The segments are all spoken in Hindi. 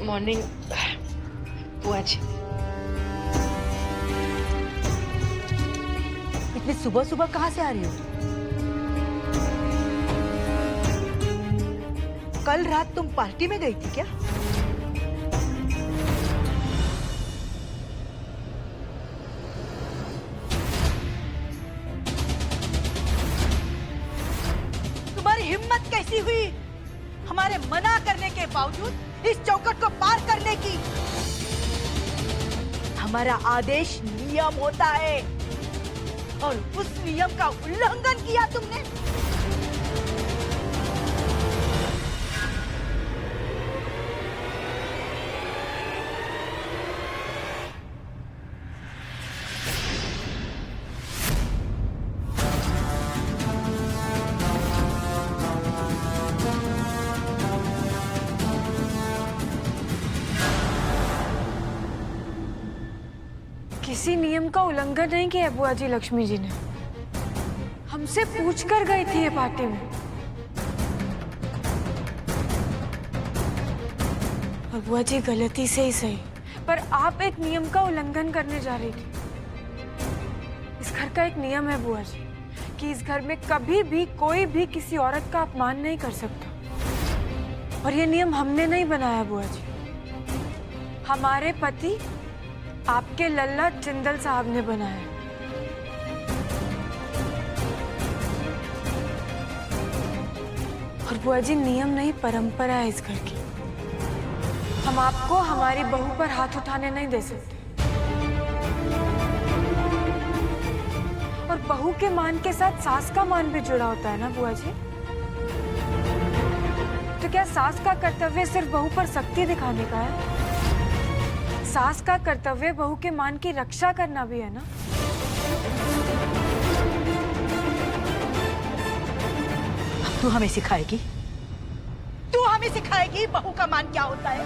मॉर्निंग बुआ जी। इतनी सुबह सुबह कहाँ से आ रही हो? कल रात तुम पार्टी में गई थी क्या? तुम्हारी हिम्मत कैसी हुई हमारे मना करने के बावजूद इस चौखट को पार करने की? हमारा आदेश नियम होता है और उस नियम का उल्लंघन किया तुमने। किसी नियम का उल्लंघन नहीं किया बुआ जी। लक्ष्मी जी ने हमसे पूछ कर गई थी ये पार्टी में, और बुआ जी गलती से ही सही, पर आप एक नियम का उल्लंघन करने जा रही थी। इस घर का एक नियम है बुआ जी कि इस घर में कभी भी कोई भी किसी औरत का अपमान नहीं कर सकता, और ये नियम हमने नहीं बनाया बुआ जी। हमारे पति आपके लल्ला जिंदल साहब ने बनाया। और बुआ जी नियम नहीं, परंपरा है इस घर की। हम आपको हमारी बहू पर हाथ उठाने नहीं दे सकते, और बहू के मान के साथ सास का मान भी जुड़ा होता है ना बुआ जी। तो क्या सास का कर्तव्य सिर्फ बहू पर सख्ती दिखाने का है? सास का कर्तव्य बहू के मान की रक्षा करना भी है ना। अब तू हमें सिखाएगी? तू हमें सिखाएगी बहू का मान क्या होता है,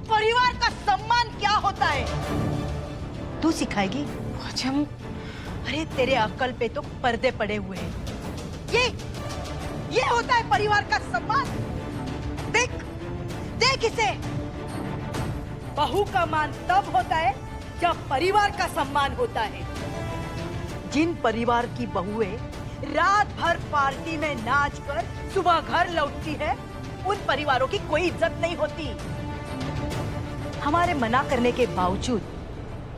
परिवार का सम्मान क्या होता है? तू सिखाएगी? हम अरे तेरे अक्ल पे तो पर्दे पड़े हुए हैं। ये होता है परिवार का सम्मान? देख देख इसे। बहू का मान तब होता है जब परिवार का सम्मान होता है। जिन परिवार की बहुएं रात भर पार्टी में नाच कर सुबह घर लौटती है, उन परिवारों की कोई इज्जत नहीं होती। हमारे मना करने के बावजूद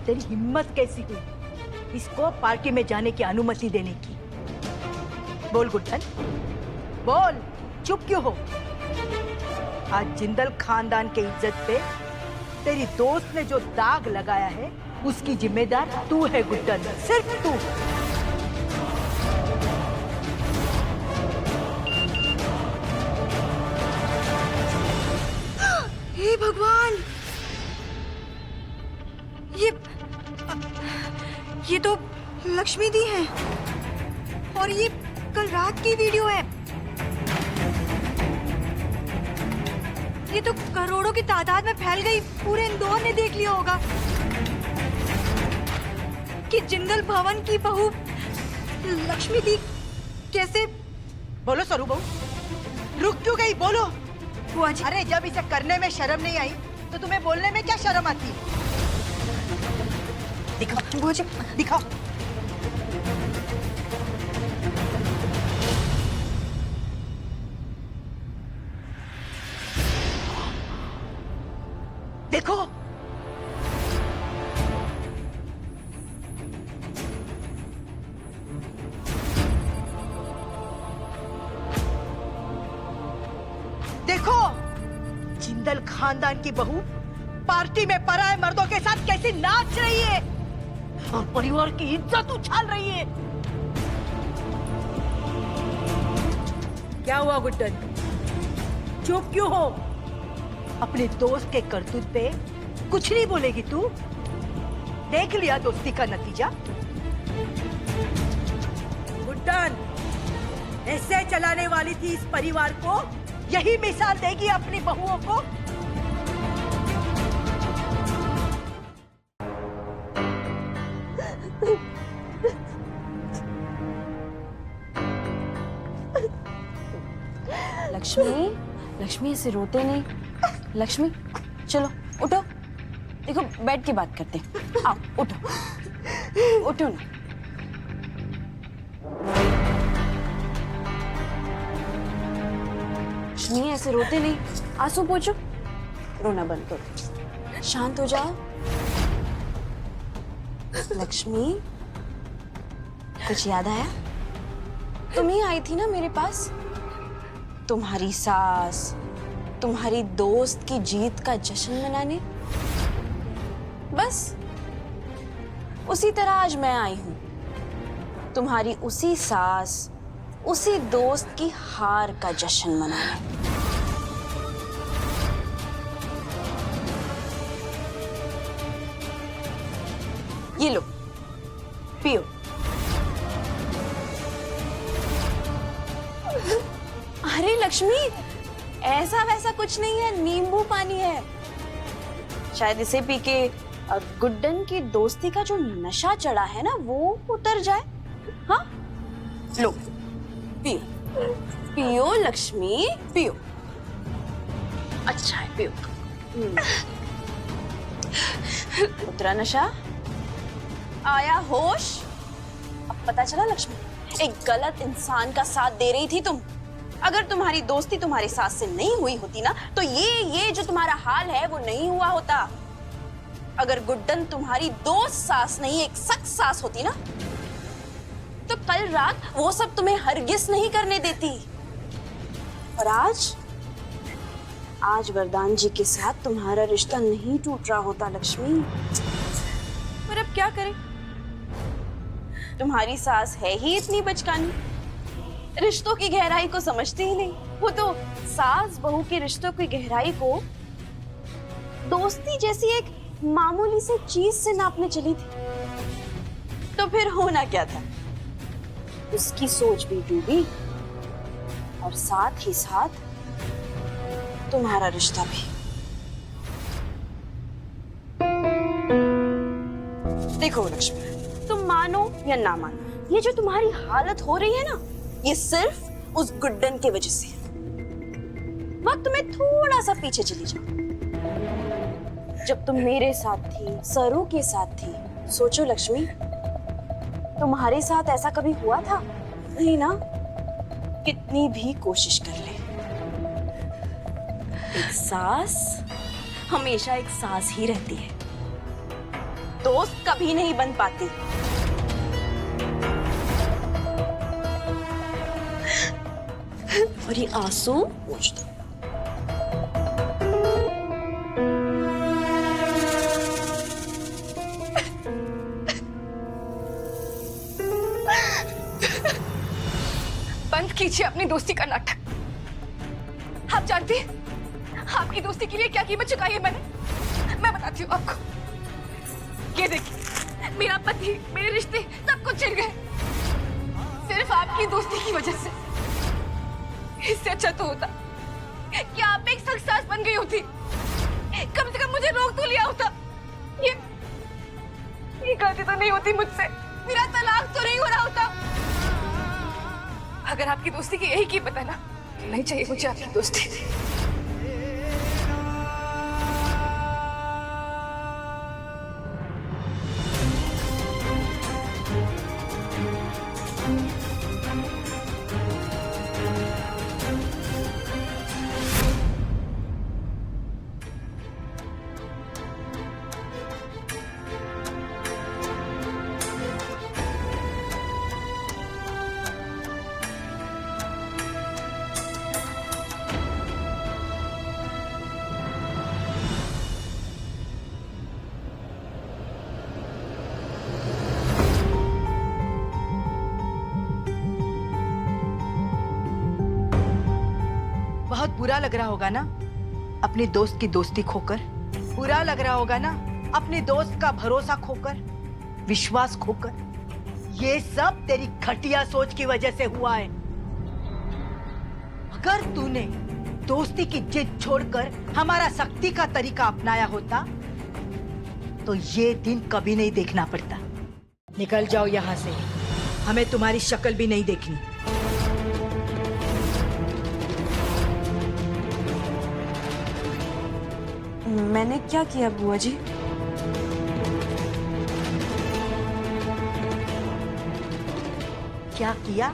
तेरी हिम्मत कैसी हुई इसको पार्टी में जाने की अनुमति देने की? बोल गुड्डन, बोल, चुप क्यों हो? आज जिंदल खानदान के इज्जत पे तेरी दोस्त ने जो दाग लगाया है उसकी जिम्मेदार तू है गुड्डन, सिर्फ तू। हे भगवान, ये तो लक्ष्मी दी है, और ये कल रात की वीडियो है। ये तो करोड़ों की तादाद में फैल गई, पूरे इंदौर ने देख लिया होगा कि जिंदल भवन की बहू लक्ष्मी दी कैसे। बोलो सरू बहू, रुक क्यों गई? बोलो। बुआ जी, अरे जब इसे करने में शर्म नहीं आई तो तुम्हें बोलने में क्या शर्म आती है? दिखाओ बुआ जी, दिखाओ। देखो, देखो, जिंदल खानदान की बहू पार्टी में पराए मर्दों के साथ कैसे नाच रही है और परिवार की इज्जत उछाल रही है। क्या हुआ गुड्डन, चुप क्यों हो? अपने दोस्त के करतूत पे कुछ नहीं बोलेगी तू? देख लिया दोस्ती का नतीजा। गुड्डन ऐसे चलाने वाली थी इस परिवार को, यही मिसाल देगी अपनी बहुओं को? लक्ष्मी, लक्ष्मी ऐसे रोते नहीं। लक्ष्मी चलो उठो, देखो बैठ के बात करते हैं। आओ उठो, उठो ना। लक्ष्मी ऐसे रोते नहीं, आंसू पोंछो, रोना बंद करो, शांत हो जाओ। लक्ष्मी कुछ याद आया? तुम ही आई थी ना मेरे पास, तुम्हारी सास तुम्हारी दोस्त की जीत का जश्न मनाने। बस उसी तरह आज मैं आई हूं, तुम्हारी उसी सास उसी दोस्त की हार का जश्न मनाने। ये लो पियो। अरे लक्ष्मी ऐसा वैसा कुछ नहीं है, नींबू पानी है। शायद इसे पी के गुड्डन की दोस्ती का जो नशा चढ़ा है ना वो उतर जाए। हाँ लो पियो, पियो लक्ष्मी पियो, अच्छा है पियो। उतरा नशा, आया होश। अब पता चला लक्ष्मी, एक गलत इंसान का साथ दे रही थी तुम। अगर तुम्हारी दोस्ती तुम्हारे सास से नहीं हुई होती ना तो ये जो तुम्हारा हाल है वो नहीं हुआ होता। अगर गुड्डन तुम्हारी दोस्त सास नहीं एक सख्त सास होती ना तो कल रात वो सब तुम्हें हरगिज नहीं करने देती। और आज वरदान जी के साथ तुम्हारा रिश्ता नहीं टूट रहा होता लक्ष्मी। पर अब क्या करें, तुम्हारी सास है ही इतनी बचकानी, रिश्तों की गहराई को समझती ही नहीं। वो तो सास बहू के रिश्तों की गहराई को दोस्ती जैसी एक मामूली से चीज से नापने चली थी। तो फिर होना क्या था, उसकी सोच भी डूबी और साथ ही साथ तुम्हारा रिश्ता भी। देखो लक्ष्मी, तुम मानो या ना मानो, ये जो तुम्हारी हालत हो रही है ना ये सिर्फ उस गुड्डन की वजह से। वक्त में थोड़ा सा पीछे चली जाओ, जब तुम मेरे साथ थी, सरू के साथ थी। सोचो लक्ष्मी, तुम्हारे साथ ऐसा कभी हुआ था? नहीं ना, कितनी भी कोशिश कर ले, एक सास हमेशा एक सास ही रहती है, दोस्त कभी नहीं बन पाती। और ये आंसू पोंछ दो। बंद कीजिए अपनी दोस्ती का नाटक। आप जानती हैं आपकी दोस्ती के लिए क्या कीमत चुकाई है मैंने? मैं बताती हूँ आपको। ये देखिए, मेरा पति, मेरे रिश्ते सब कुछ छिड़ गए सिर्फ आपकी दोस्ती की वजह से। इससे अच्छा तो होता कि आप एक सख्त सास बन गई होती, कम से कम मुझे रोक तो लिया होता। ये गलती तो नहीं होती मुझसे, मेरा तलाक तो नहीं हो रहा होता। अगर आपकी दोस्ती की यही कीमत है ना, नहीं चाहिए मुझे आपकी दोस्ती। बहुत बुरा लग रहा होगा ना अपने दोस्त की दोस्ती खोकर, बुरा लग रहा होगा ना अपने दोस्त का भरोसा खोकर, विश्वास खोकर। ये सब तेरी घटिया सोच की वजह से हुआ है। अगर तूने दोस्ती की जिद छोड़कर हमारा सख्ती का तरीका अपनाया होता तो ये दिन कभी नहीं देखना पड़ता। निकल जाओ यहाँ से, हमें तुम्हारी शक्ल भी नहीं देखनी। मैंने क्या किया बुआ जी? क्या किया?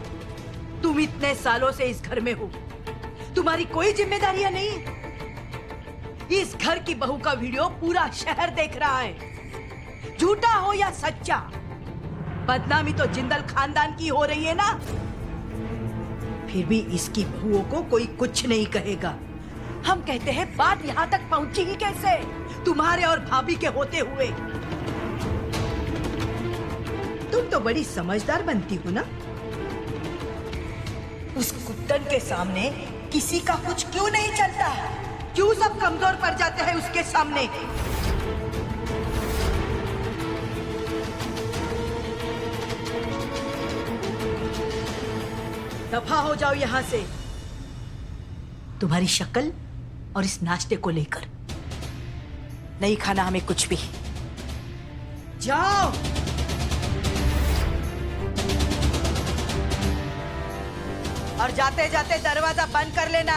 तुम इतने सालों से इस घर में हो, तुम्हारी कोई जिम्मेदारियां नहीं? इस घर की बहू का वीडियो पूरा शहर देख रहा है, झूठा हो या सच्चा, बदनामी तो जिंदल खानदान की हो रही है ना। फिर भी इसकी बहुओं को कोई कुछ नहीं कहेगा। हम कहते हैं बात यहां तक पहुंची ही कैसे, तुम्हारे और भाभी के होते हुए। तुम तो बड़ी समझदार बनती हो ना। उस कुत्तन के सामने किसी का कुछ क्यों नहीं चलता? क्यों सब कमजोर पड़ जाते हैं उसके सामने? दफा हो जाओ यहां से, तुम्हारी शक्ल और इस नाश्ते को लेकर नहीं खाना हमें कुछ भी। जाओ। और जाते जाते दरवाजा बंद कर लेना।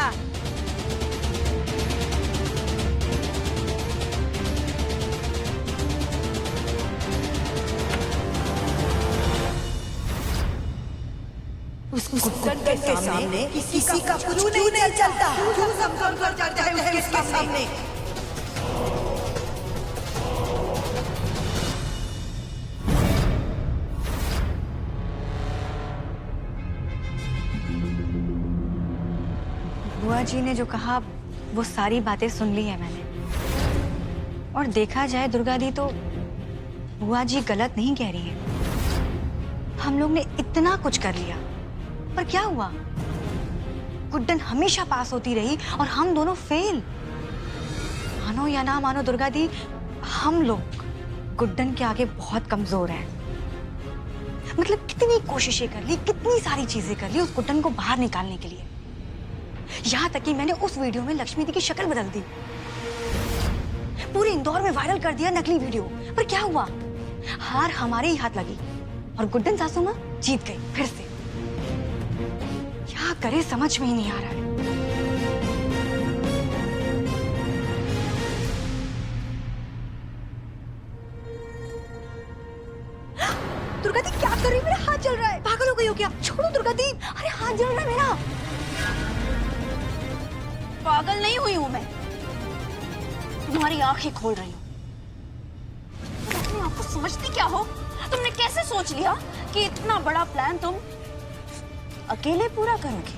उस कुत्तन के सामने किसी का कुछ क्यों नहीं चलता? क्यों सब कमजोर जाते हैं उसके सामने? बुआ जी ने जो कहा वो सारी बातें सुन ली है मैंने। और देखा जाए दुर्गा दी तो बुआ जी गलत नहीं कह रही है। हम लोग ने इतना कुछ कर लिया, पर क्या हुआ? गुड्डन हमेशा पास होती रही और हम दोनों फेल। मानो या ना मानो दुर्गा दी, हम लोग गुड्डन के आगे बहुत कमजोर हैं। मतलब कितनी कोशिशें कर ली, कितनी सारी चीजें कर ली उस गुड्डन को बाहर निकालने के लिए। यहाँ तक कि मैंने उस वीडियो में लक्ष्मी दी की शक्ल बदल दी, पूरे इंदौर में वायरल कर दिया नकली वीडियो। पर क्या हुआ? हार हमारे ही हाथ लगी और गुड्डन सासू माँ जीत गई फिर से। क्या करे समझ में ही नहीं आ रहा है। दुर्गा दी क्या कर रही है? मेरा हाथ जल रहा है। पागल हो गई हो क्या? छोड़ो दुर्गा दी। अरे हाथ जल रहा है मेरा। पागल नहीं हुई हूं मैं, तुम्हारी आंखें खोल रही हूं। तुम अपने आप को समझती क्या हो? तुमने कैसे सोच लिया कि इतना बड़ा प्लान तुम अकेले पूरा करोगे?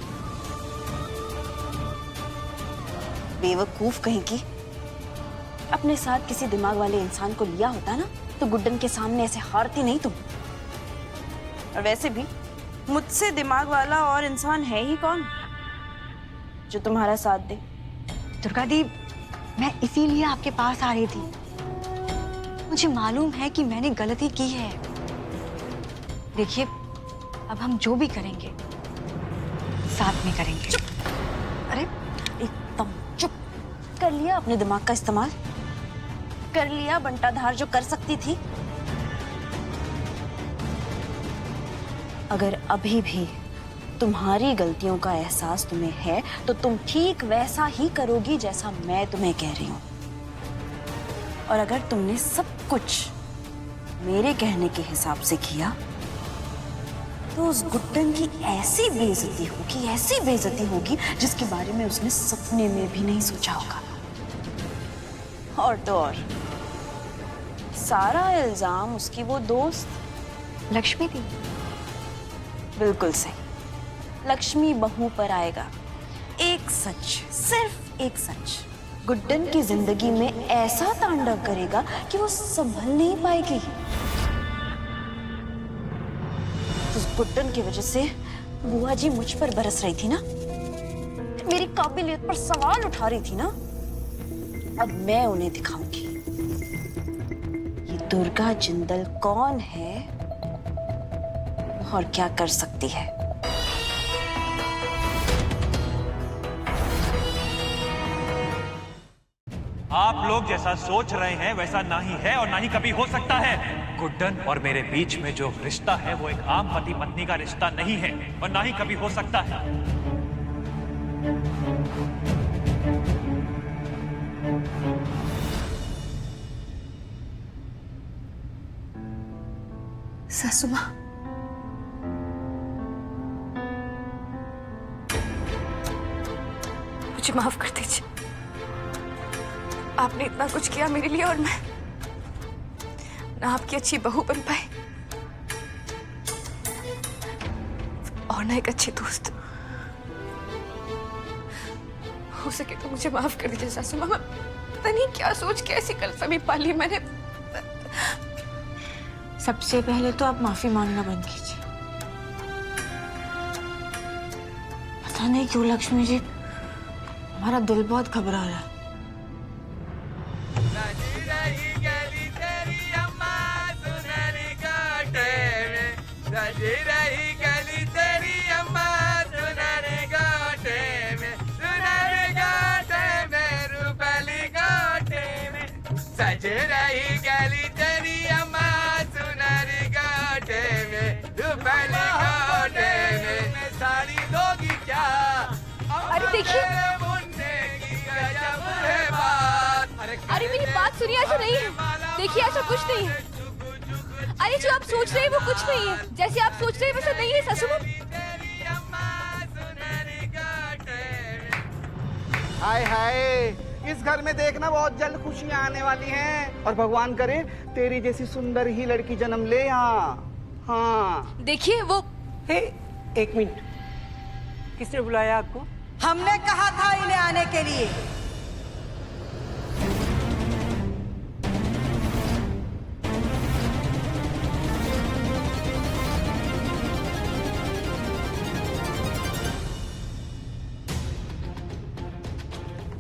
बेवकूफ कहीं की। अपने साथ किसी दिमाग वाले इंसान को लिया होता ना तो गुड्डन के सामने ऐसे हारती नहीं तुम। और वैसे भी मुझसे दिमाग वाला और इंसान है ही कौन जो तुम्हारा साथ दे? दुर्गा दी, मैं इसीलिए आपके पास आ रही थी। मुझे मालूम है कि मैंने गलती की है। देखिए, अब हम जो भी करेंगे साथ में करेंगे। चुप। अरे एकदम चुप। कर लिया अपने दिमाग का इस्तेमाल? कर लिया बंटाधार जो कर सकती थी? अगर अभी भी तुम्हारी गलतियों का एहसास तुम्हें है तो तुम ठीक वैसा ही करोगी जैसा मैं तुम्हें कह रही हूं। और अगर तुमने सब कुछ मेरे कहने के हिसाब से किया तो उस गुड्डन की ऐसी बेइज्जती होगी, ऐसी बेइज्जती होगी जिसके बारे में उसने सपने में भी नहीं सोचा होगा। और तो और सारा इल्जाम उसकी वो दोस्त लक्ष्मी दी। बिल्कुल सही, लक्ष्मी बहू पर आएगा। एक सच, सिर्फ एक सच गुड्डन की जिंदगी में ऐसा तांडव करेगा कि वो संभल नहीं पाएगी। उस गुड्डन की वजह से बुआ जी मुझ पर बरस रही थी ना, मेरी काबिलियत पर सवाल उठा रही थी ना। अब मैं उन्हें दिखाऊंगी ये दुर्गा जिंदल कौन है और क्या कर सकती है। आप लोग जैसा सोच रहे हैं वैसा ना ही है और ना ही कभी हो सकता है। गुड्डन और मेरे बीच में जो रिश्ता है वो एक आम पति पत्नी का रिश्ता नहीं है और ना ही कभी हो सकता है। सासू माँ, मुझे माफ कर दीजिए। आपने इतना कुछ किया मेरे लिए और मैं ना आपकी अच्छी बहू बन पाई और ना एक अच्छी दोस्त। हो सके तो मुझे माफ कर दीजिए सासू माँ। पता नहीं क्या सोच के ऐसी गलतफहमी पाली मैंने। सबसे पहले तो आप माफी मांगना बंद कीजिए। पता नहीं क्यों लक्ष्मी जी, हमारा दिल बहुत घबरा रहा है। सज रही गली तेरी अम्मा सुनरी गाटे में, रुपली गाटे में साड़ी दोगी क्या? अरे देखिए, अरे मेरी बात सुनिए, ऐसा नहीं है। देखिए ऐसा कुछ नहीं है। अरे जो आप सोच रहे हैं वो कुछ नहीं है। जैसे आप सोच रहे हैं वैसा नहीं है सासू माँ। हाय हाय, इस घर में देखना बहुत जल्द खुशियां आने वाली हैं और भगवान करे तेरी जैसी सुंदर ही लड़की जन्म ले यहाँ। हाँ देखिए वो एक मिनट, किसने बुलाया आपको? हमने कहा था इन्हें आने के लिए।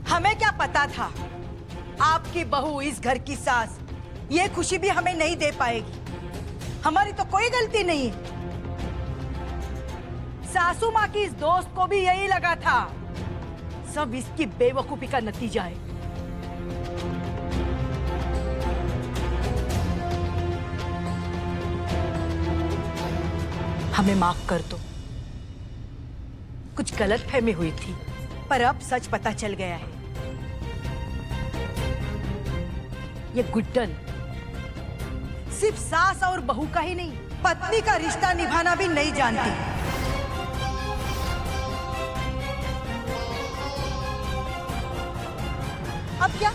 हमें क्या पता था आपकी बहू इस घर की सास ये खुशी भी हमें नहीं दे पाएगी। हमारी तो कोई गलती नहीं है। सासू माँ की इस दोस्त को भी यही लगा था। सब इसकी बेवकूफी का नतीजा है। हमें माफ कर दो। कुछ गलतफहमी हुई थी, पर अब सच पता चल गया है। ये गुड्डन सिर्फ सास और बहू का ही नहीं, पत्नी का रिश्ता निभाना भी नहीं जानती। अब क्या?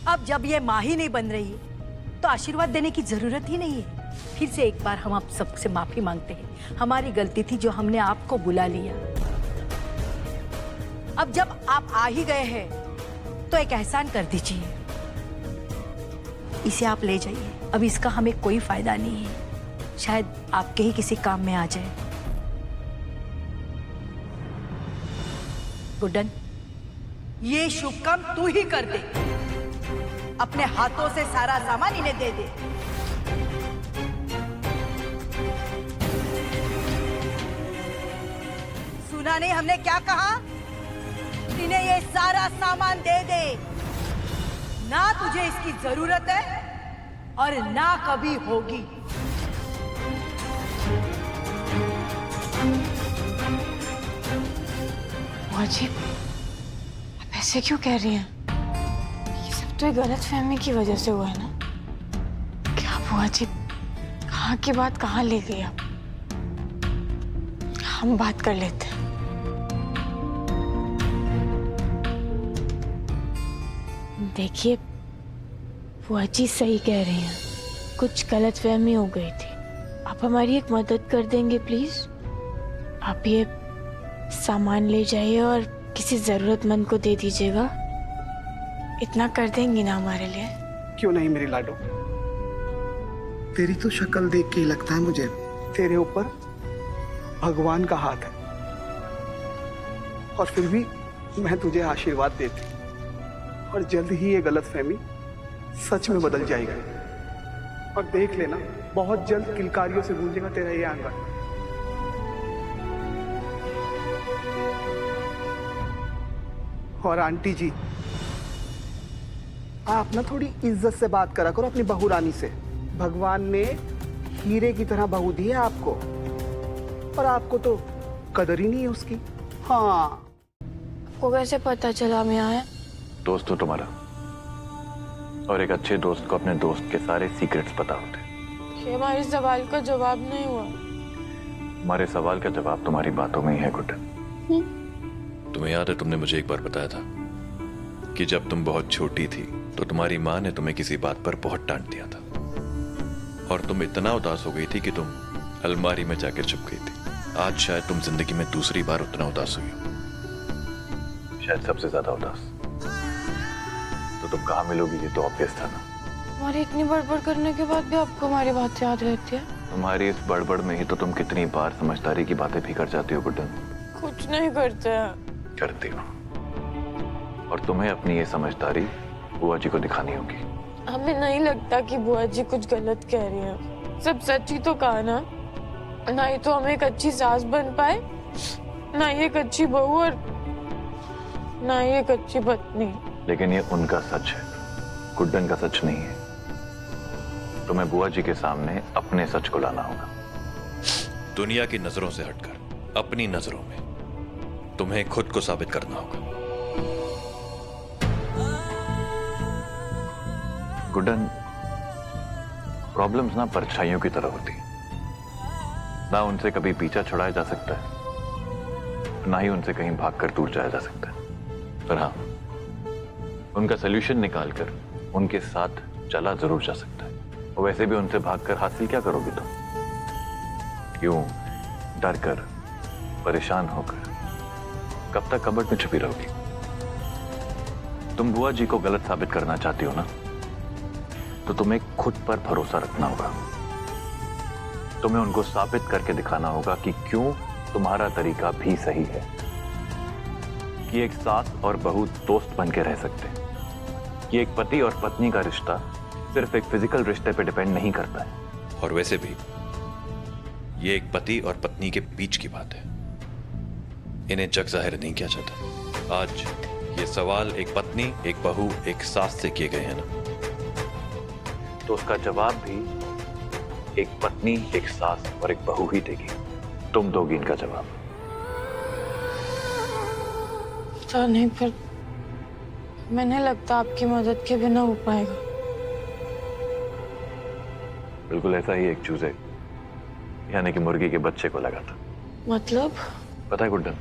अब जब ये माँ ही नहीं बन रही है तो आशीर्वाद देने की जरूरत ही नहीं है। फिर से एक बार हम आप सबसे माफी मांगते हैं। हमारी गलती थी जो हमने आपको बुला लिया। अब जब आप आ ही गए हैं तो एक एहसान कर दीजिए। इसे आप ले जाइए। अब इसका हमें कोई फायदा नहीं है। शायद आपके ही किसी काम में आ जाए। गुड्डन, ये शुभ काम तू ही कर दे। अपने हाथों से सारा सामान इन्हें दे दे। सुना नहीं हमने क्या कहा? इन्हें ये सारा सामान दे दे। ना तुझे इसकी जरूरत है और ना कभी होगी। बुआ जी, आप ऐसे क्यों कह रही हैं? ये सब तो एक गलतफहमी की वजह से हुआ है ना? क्या बुआ जी, कहाँ की बात कहाँ ले गई आप? हम बात कर लेते हैं। देखिए, बुआ जी सही कह रही हैं। कुछ गलतफहमी हो गई थी। आप हमारी एक मदद कर देंगे प्लीज? आप ये सामान ले जाइए और किसी जरूरतमंद को दे दीजिएगा। इतना कर देंगी ना हमारे लिए? क्यों नहीं मेरी लाडो, तेरी तो शक्ल देख के ही लगता है मुझे तेरे ऊपर भगवान का हाथ है। और फिर भी मैं तुझे आशीर्वाद देती और जल्द ही ये गलतफहमी सच में बदल जाएगी। और देख लेना, बहुत जल्द किलकारियों से गूंजेगा तेरा ये आंगन। और आंटी जी, आप ना थोड़ी इज्जत से बात करा करो अपनी बहू रानी से। भगवान ने हीरे की तरह बहू दी है आपको, और आपको तो कदर ही नहीं है उसकी। हाँ, आपको कैसे पता चला हम यहाँ हैं? दोस्त हो तुम्हारा, और एक अच्छे दोस्त को अपने दोस्त के सारे सीक्रेट्स पता होते हैं। कि हमारे सवाल का जवाब नहीं हुआ। हमारे सवाल का जवाब तुम्हारी बातों में ही है गुड्डन। तुम्हें याद है तुमने मुझे एक बार बताया था कि जब तुम बहुत छोटी थी तो तुम्हारी माँ ने तुम्हें किसी बात पर बहुत डांट दिया था और तुम इतना उदास हो गई थी कि तुम अलमारी में जाकर छुप गई थी। आज शायद तुम जिंदगी में दूसरी बार उतना उदास हुई हो, शायद सबसे ज्यादा उदास। तो तुम कहाँ मिलोगी ये तो ऑब्वियस था ना। हमारी इतनी बड़बड़ करने के बाद भी आपको हमारी बात याद रहती है? तुम्हारी इस बड़बड़ में ही तो तुम कितनी बार समझदारी की बातें भी कर जाती हो गुड्डन। कुछ नहीं करते हैं। करती हो, और तुम्हें अपनी ये समझदारी बुआ जी को दिखानी होगी। हमें नहीं लगता कि बुआ जी कुछ गलत कह रही है। सब सच ही तो कहा ना, ना ही तो हम एक अच्छी सास बन पाए, ना ही एक अच्छी बहू, और ना ही एक अच्छी पत्नी। लेकिन ये उनका सच है, गुड्डन का सच नहीं है। तुम्हें बुआ जी के सामने अपने सच को लाना होगा। दुनिया की नजरों से हटकर अपनी नजरों में तुम्हें खुद को साबित करना होगा। गुड्डन, प्रॉब्लम्स ना परछाइयों की तरह होती है, ना उनसे कभी पीछा छुड़ाया जा सकता है, ना ही उनसे कहीं भागकर दूर जाया जा सकता है। पर हाँ, उनका सलूशन निकालकर उनके साथ चला जरूर जा सकता है। और वैसे भी उनसे भागकर हासिल क्या करोगे तुम? यूं डर कर, परेशान होकर कब तक कबर्ड में छुपी रहोगी? तुम बुआ जी को गलत साबित करना चाहती हो ना, तो तुम्हें खुद पर भरोसा रखना होगा। तुम्हें उनको साबित करके दिखाना होगा कि क्यों तुम्हारा तरीका भी सही है, कि एक सास और बहू दोस्त बन के रह सकते हैं, कि एक पति और पत्नी का रिश्ता सिर्फ एक फिजिकल रिश्ते पे डिपेंड नहीं करता है। और वैसे भी ये एक पति और पत्नी के बीच की बात है, इन्हें जग जाहिर नहीं किया जाता। आज ये सवाल एक पत्नी, एक बहू, एक सास से किए गए हैं ना, तो उसका जवाब भी एक पत्नी, एक सास और एक बहू ही देगी। तुम दोगी इनका जवाब। तो नहीं, पर मैंने लगता आपकी मदद के बिना हो पाएगा। बिल्कुल ऐसा ही एक चूजे, यानी कि मुर्गी के बच्चे को लगा था। मतलब? पता है गुड्डन,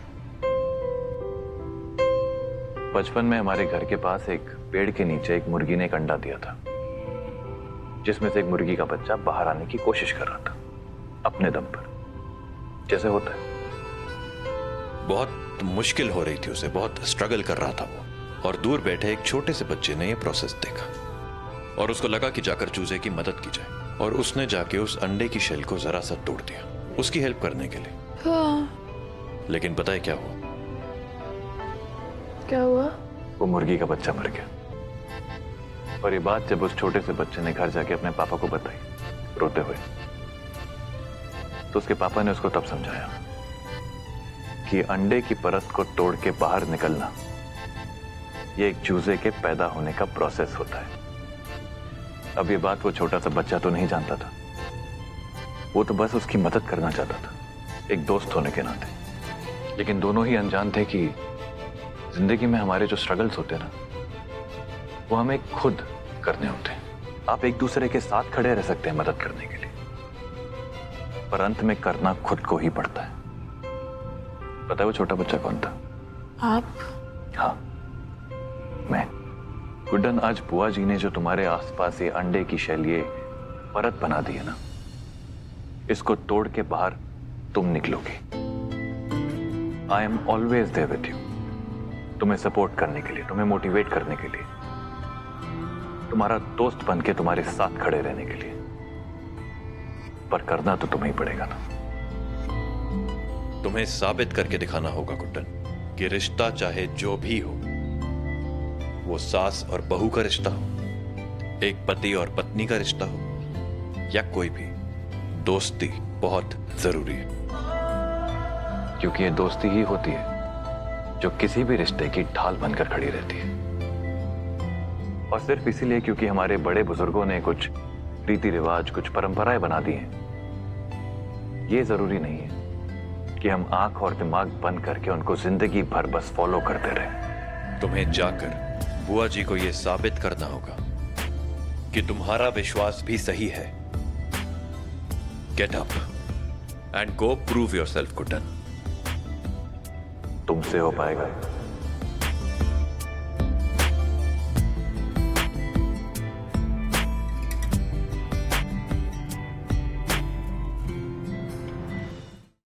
बचपन में हमारे घर के पास एक पेड़ के नीचे एक मुर्गी ने एक अंडा दिया था, जिसमें से एक मुर्गी का बच्चा बाहर आने की कोशिश कर रहा था अपने दम पर, जैसे होता है। बहुत मुश्किल हो रही थी उसे, बहुत स्ट्रगल कर रहा था वो, और दूर बैठे एक छोटे से बच्चे ने ये प्रोसेस देखा और उसको लगा कि जाकर चूजे की मदद की जाए, और उसने जाके उस अंडे की शेल को जरा सा तोड़ दिया उसकी हेल्प करने के लिए। हाँ। लेकिन पता है क्या हुआ? क्या हुआ? वो मुर्गी का बच्चा मर गया। और ये बात जब उस छोटे से बच्चे ने घर जाके अपने पापा को बताई रोते हुए, तो उसके पापा ने उसको तब समझाया कि अंडे की परत को तोड़ के बाहर निकलना ये एक चूजे के पैदा होने का प्रोसेस होता है। अब ये बात वो छोटा सा बच्चा तो नहीं जानता था, वो तो बस उसकी मदद करना चाहता था एक दोस्त होने के नाते। लेकिन दोनों ही अनजान थे कि जिंदगी में हमारे जो स्ट्रगल्स होते हैं ना, वो हमें खुद करने होते हैं। आप एक दूसरे के साथ खड़े रह सकते हैं मदद करने के लिए, पर अंत में करना खुद को ही पड़ता है। पता है वो छोटा बच्चा कौन था? आप? हाँ, मैं। गुड्डन, आज बुआ जी ने जो तुम्हारे आसपास ये अंडे की शेल, ये परत बना दी है ना, इसको तोड़ के बाहर तुम निकलोगे। I am always there with you, तुम्हें सपोर्ट करने के लिए, तुम्हें मोटिवेट करने के लिए, तुम्हारा दोस्त बन के तुम्हारे साथ खड़े रहने के लिए। पर करना तो तुम्हें ही पड़ेगा ना। तुम्हें साबित करके दिखाना होगा गुड्डन कि रिश्ता चाहे जो भी हो, वो सास और बहू का रिश्ता हो, एक पति और पत्नी का रिश्ता हो, या कोई भी, दोस्ती बहुत जरूरी है। क्योंकि ये दोस्ती ही होती है जो किसी भी रिश्ते की ढाल बनकर खड़ी रहती है। और सिर्फ इसीलिए क्योंकि हमारे बड़े बुजुर्गों ने कुछ रीति रिवाज, कुछ परंपराएं बना दी हैं, ये जरूरी नहीं है कि हम आंख और दिमाग बंद करके उनको जिंदगी भर बस फॉलो करते रहे। तुम्हें जाकर बुआ जी को यह साबित करना होगा कि तुम्हारा विश्वास भी सही है get up and go prove yourself Guddan. तुमसे हो पाएगा